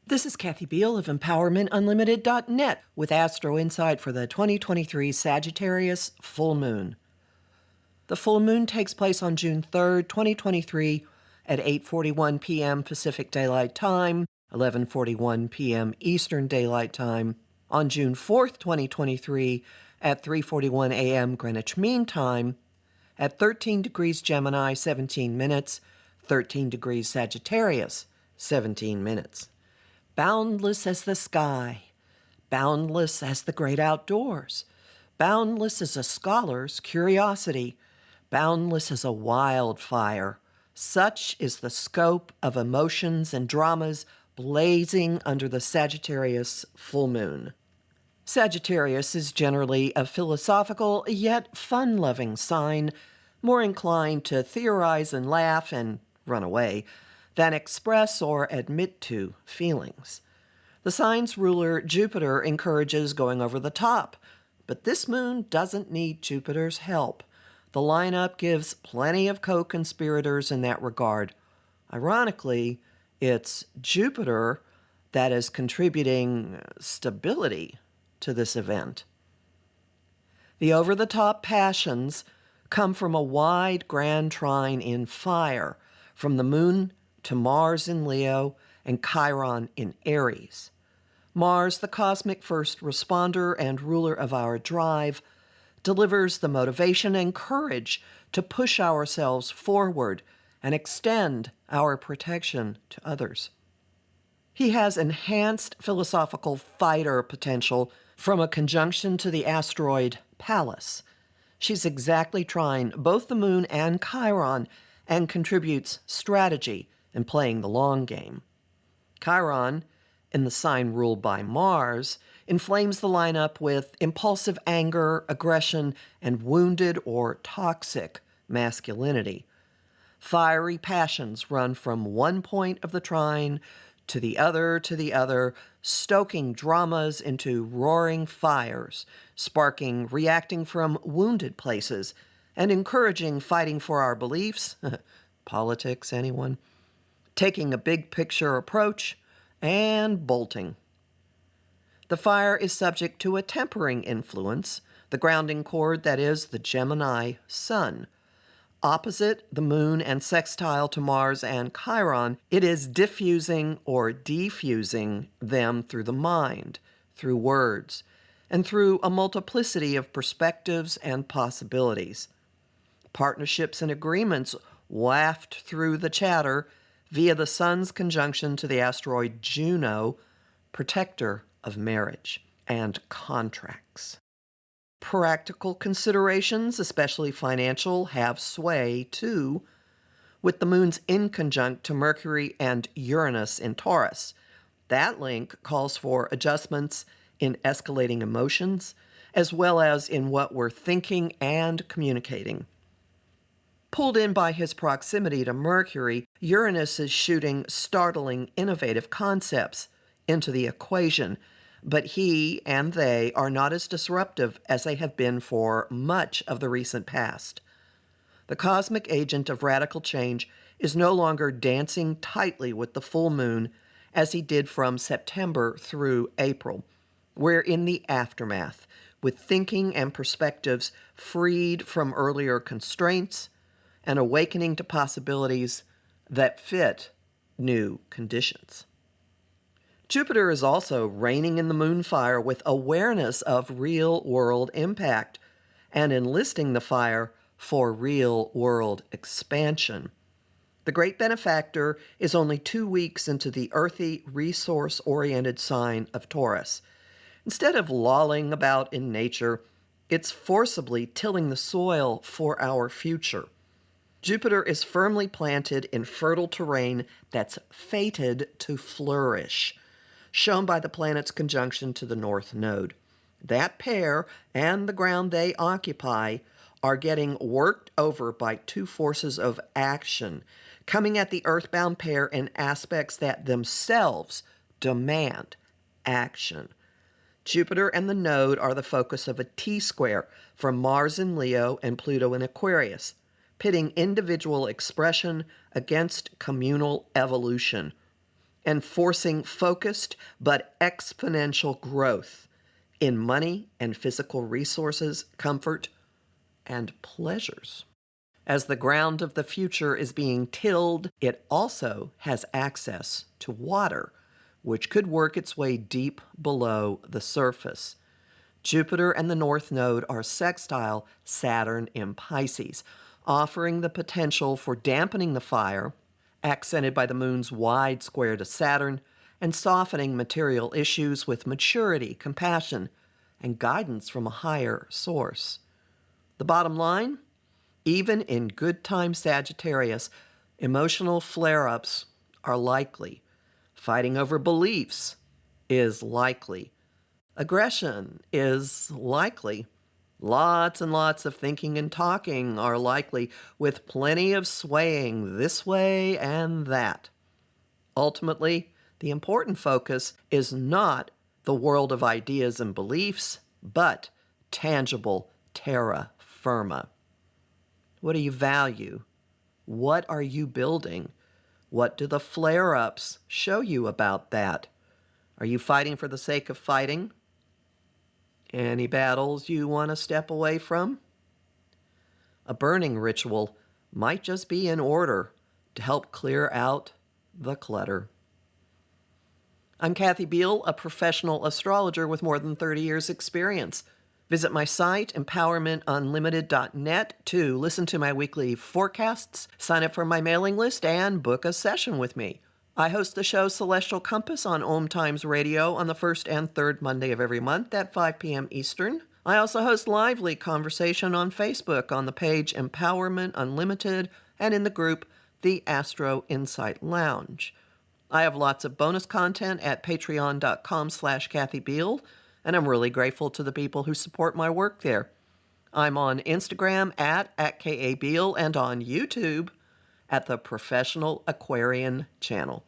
This is Kathy Biehl of EmpowermentUnlimited.net with Astro-Insight for the 2023 Sagittarius Full Moon. The full moon takes place on June 3rd, 2023 at 8:41 p.m. Pacific Daylight Time, 11:41 p.m. Eastern Daylight Time, on June 4th, 2023 at 3:41 a.m. Greenwich Mean Time, at 13 degrees Gemini, 17 minutes, 13 degrees Sagittarius, 17 minutes. Boundless as the sky, boundless as the great outdoors, boundless as a scholar's curiosity, boundless as a wildfire. Such is the scope of emotions and dramas blazing under the Sagittarius full moon. Sagittarius is generally a philosophical yet fun-loving sign, more inclined to theorize and laugh and run away than express or admit to feelings. The sign's ruler, Jupiter, encourages going over the top, but this moon doesn't need Jupiter's help. The lineup gives plenty of co-conspirators in that regard. Ironically, it's Jupiter that is contributing stability to this event. The over-the-top passions come from a wide grand trine in fire, from the moon to Mars in Leo and Chiron in Aries. Mars, the cosmic first responder and ruler of our drive, delivers the motivation and courage to push ourselves forward and extend our protection to others. He has enhanced philosophical fighter potential from a conjunction to the asteroid Pallas. She's exactly trine both the moon and Chiron and contributes strategy and playing the long game. Chiron, in the sign ruled by Mars, inflames the lineup with impulsive anger, aggression, and wounded or toxic masculinity. Fiery passions run from one point of the trine to the other, stoking dramas into roaring fires, sparking reacting from wounded places, and encouraging fighting for our beliefs. Politics, anyone? Taking a big picture approach, and bolting. The fire is subject to a tempering influence, the grounding cord that is the Gemini sun. Opposite the moon and sextile to Mars and Chiron, it is diffusing or defusing them through the mind, through words, and through a multiplicity of perspectives and possibilities. Partnerships and agreements waft through the chatter via the sun's conjunction to the asteroid Juno, protector of marriage and contracts. Practical considerations, especially financial, have sway too, with the moon's inconjunct to Mercury and Uranus in Taurus. That link calls for adjustments in escalating emotions, as well as in what we're thinking and communicating. Pulled in by his proximity to Mercury, Uranus is shooting startling, innovative concepts into the equation, but he and they are not as disruptive as they have been for much of the recent past. The cosmic agent of radical change is no longer dancing tightly with the full moon as he did from September through April. We're in the aftermath, with thinking and perspectives freed from earlier constraints and awakening to possibilities that fit new conditions. Jupiter is also reigning in the moonfire with awareness of real-world impact and enlisting the fire for real-world expansion. The great benefactor is only 2 weeks into the earthy, resource-oriented sign of Taurus. Instead of lolling about in nature, it's forcibly tilling the soil for our future. Jupiter is firmly planted in fertile terrain that's fated to flourish, shown by the planet's conjunction to the North Node. That pair and the ground they occupy are getting worked over by two forces of action, coming at the earthbound pair in aspects that themselves demand action. Jupiter and the Node are the focus of a T-square from Mars in Leo and Pluto in Aquarius, pitting individual expression against communal evolution. enforcing focused but exponential growth in money and physical resources, comfort, and pleasures. As the ground of the future is being tilled, it also has access to water, which could work its way deep below the surface. Jupiter and the North Node are sextile Saturn in Pisces, offering the potential for dampening the fire, accented by the Moon's wide square to Saturn, and softening material issues with maturity, compassion, and guidance from a higher source. The bottom line? Even in good time Sagittarius, emotional flare-ups are likely. Fighting over beliefs is likely. Aggression is likely. Lots and lots of thinking and talking are likely, with plenty of swaying this way and that. Ultimately, the important focus is not the world of ideas and beliefs, but tangible terra firma. What do you value? What are you building? What do the flare-ups show you about that? Are you fighting for the sake of fighting? Any battles you want to step away from? A burning ritual might just be in order to help clear out the clutter. I'm Kathy Biehl, a professional astrologer with more than 30 years' experience. Visit my site, empowermentunlimited.net, to listen to my weekly forecasts, sign up for my mailing list, and book a session with me. I host the show Celestial Compass on Om Times Radio on the first and third Monday of every month at 5 p.m. Eastern. I also host lively conversation on Facebook on the page Empowerment Unlimited and in the group The Astro-Insight Lounge. I have lots of bonus content at patreon.com/Kathy Biehl, and I'm really grateful to the people who support my work there. I'm on Instagram at @KABiehl and on YouTube at the Professional Aquarian channel.